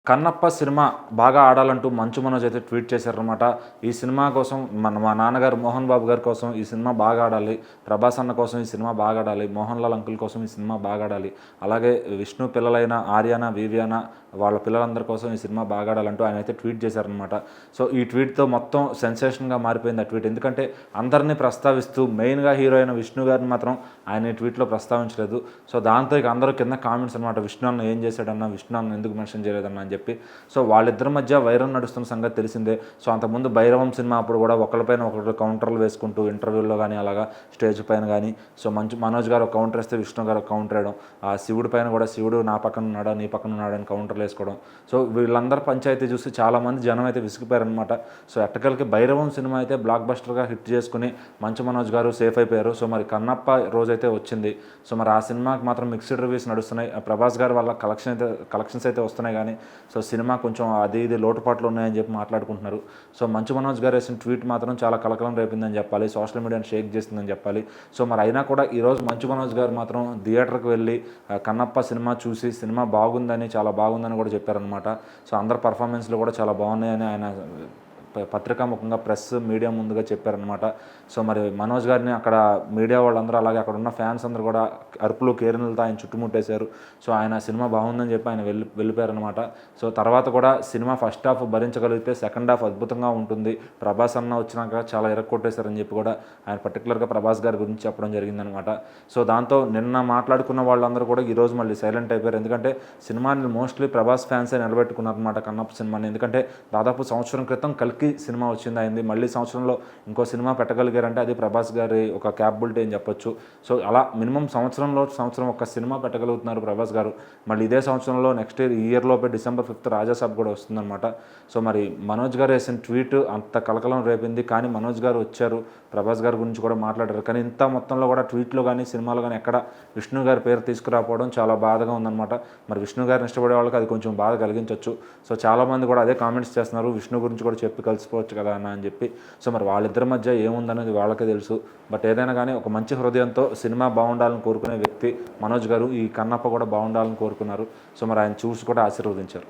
Kannappa cinema బాగా ఆడాలంటూ మంచు మనోజ్ అయితే tweet చేశారనమాట. ఈ సినిమా కోసం మా నాన్నగారు మోహన్ బాబు గారి కోసం ఈ సినిమా బాగా ఆడాలి, ప్రభాస్ అన్న కోసం ఈ సినిమా బాగా ఆడాలి, మోహన్ లాల్ అంకుల్ కోసం ఈ సినిమా బాగా ఆడాలి, అలాగే విష్ణు పిల్లలైన ఆర్యానా వివియానా వాళ్ళ పిల్లలందరి కోసం ఈ సినిమా బాగా ఆడాలంటూ ఆయన అయితే ట్వీట్ చేశారనమాట. సో ఈ ట్వీట్తో మొత్తం సెన్సేషన్గా మారిపోయింది ఆ ట్వీట్. ఎందుకంటే అందరినీ ప్రస్తావిస్తూ మెయిన్గా హీరో అయిన విష్ణు గారిని మాత్రం ఆయన ఈ ట్వీట్లో ప్రస్తావించలేదు. సో దాంతో ఇక అందరూ కింద కామెంట్స్ అనమాట, విష్ణు అన్న ఏం చేశాడన్నా, విష్ణు అన్న ఎందుకు మెన్షన్ చేయలేదన్నా అని చెప్పి. సో వాళ్ళిద్దరి మధ్య వైరం నడుస్తున్న సంగతి తెలిసిందే. సో అంతకుముందు భైరవం సినిమా అప్పుడు కూడా ఒకరిపైన ఒకరు కౌంటర్లు వేసుకుంటూ ఇంటర్వ్యూల్లో కానీ అలాగా స్టేజ్ పైన కానీ సో మనోజ్ గారు ఒక కౌంటర్ వేస్తే విష్ణు గారు ఒక కౌంటర్ వేయడం, ఆ శివుడి పైన కూడా శివుడు నా పక్కన ఉన్నాడా నీ పక్కన ఉన్నాడా అని కౌంటర్లు వేసుకోవడం. సో వీళ్ళందరూ పంచాయతీ చూసి చాలామంది జనం అయితే విసిగిపోయారనమాట. సో ఎట్టకలకి భైరవం సినిమా అయితే బ్లాక్ బస్టర్గా హిట్ చేసుకుని మంచు మనోజ్ గారు సేఫ్ అయిపోయారు. సో మరి కన్నప్ప రోజైతే వచ్చింది. సో మరి ఆ సినిమాకి మాత్రం మిక్స్డ్ రివ్యూస్ నడుస్తున్నాయి. ప్రభాస్ గారి వల్ల కలెక్షన్స్ అయితే వస్తున్నాయి కానీ సో సినిమా కొంచెం అది ఇది లోటుపాట్లు ఉన్నాయని చెప్పి మాట్లాడుకుంటున్నారు. సో మంచు మనోజ్ గారు వేసిన ట్వీట్ మాత్రం చాలా కలకలం రేపిందని చెప్పాలి, సోషల్ మీడియాని షేక్ చేసిందని చెప్పాలి. సో మరి అయినా కూడా ఈరోజు మంచు మనోజ్ గారు మాత్రం థియేటర్కి వెళ్ళి కన్నప్ప సినిమా చూసి సినిమా బాగుందని చాలా బాగుందని కూడా చెప్పారనమాట. సో అందరు పర్ఫార్మెన్స్లు కూడా చాలా బాగున్నాయని ఆయన పత్రికాముఖంగా ప్రెస్ మీడియా ముందుగా చెప్పారనమాట. సో మరి మనోజ్ గారిని అక్కడ మీడియా వాళ్ళందరూ అలాగే అక్కడ ఉన్న ఫ్యాన్స్ అందరూ కూడా అరుపులు కేరింతలతో ఆయన చుట్టుముట్టేశారు. సో ఆయన సినిమా బాగుందని చెప్పి ఆయన వెళ్ళిపోయారనమాట. సో తర్వాత కూడా సినిమా ఫస్ట్ హాఫ్ భరించగలిగితే సెకండ్ హాఫ్ అద్భుతంగా ఉంటుంది, ప్రభాస్ అన్న వచ్చినాక చాలా ఇరక్కొట్టేశారని చెప్పి కూడా ఆయన పర్టికులర్గా ప్రభాస్ గారి గురించి చెప్పడం జరిగిందనమాట. సో దాంతో నిన్న మాట్లాడుకున్న వాళ్ళందరూ కూడా ఈరోజు మళ్ళీ సైలెంట్ అయిపోయారు. ఎందుకంటే సినిమాని మోస్ట్లీ ప్రభాస్ ఫ్యాన్సే నిలబెట్టుకున్నారనమాట కన్నప్ప సినిమాని. ఎందుకంటే దాదాపు సంవత్సరం క్రితం కల్కి సినిమా వచ్చింది అయింది, మళ్ళీ సంవత్సరంలో ఇంకో సినిమా పెట్టగలిగారంటే అది ప్రభాస్ గారి ఒక క్యాపబిలిటీ అని చెప్పొచ్చు. సో అలా మినిమం సంవత్సరం ఒక సినిమా పెట్టగలుగుతున్నారు ప్రభాస్ గారు. మళ్ళీ ఇదే సంవత్సరంలో నెక్స్ట్ ఇయర్లోపే December 5th రాజాసాబ్ కూడా వస్తుందన్నమాట. సో మరి మనోజ్ గారు వేసిన ట్వీట్ అంత కలకలం రేపింది. కానీ మనోజ్ గారు వచ్చారు, ప్రభాస్ గారి గురించి కూడా మాట్లాడారు. కానీ ఇంత మొత్తంలో కూడా ట్వీట్లో కానీ సినిమాలో కానీ ఎక్కడ విష్ణు గారి పేరు తీసుకురాకపోవడం చాలా బాధగా ఉందన్నమాట. మరి విష్ణు గారిని ఇష్టపడే వాళ్ళకి అది కొంచెం బాధ కలిగించవచ్చు. సో చాలామంది కూడా అదే కామెంట్స్ చేస్తున్నారు, విష్ణు గురించి కూడా చెప్పి కలిసిపోవచ్చు కదా అన్న అని చెప్పి. సో మరి వాళ్ళిద్దరి మధ్య ఏముందనేది వాళ్ళకే తెలుసు. బట్ ఏదైనా కానీ ఒక మంచి హృదయంతో సినిమా బాగుండాలని కోరుకునే వ్యక్తి మనోజ్ గారు. ఈ కన్నప్ప కూడా బాగుండాలని కోరుకున్నారు. సో మరి ఆయన చూసి కూడా ఆశీర్వదించారు.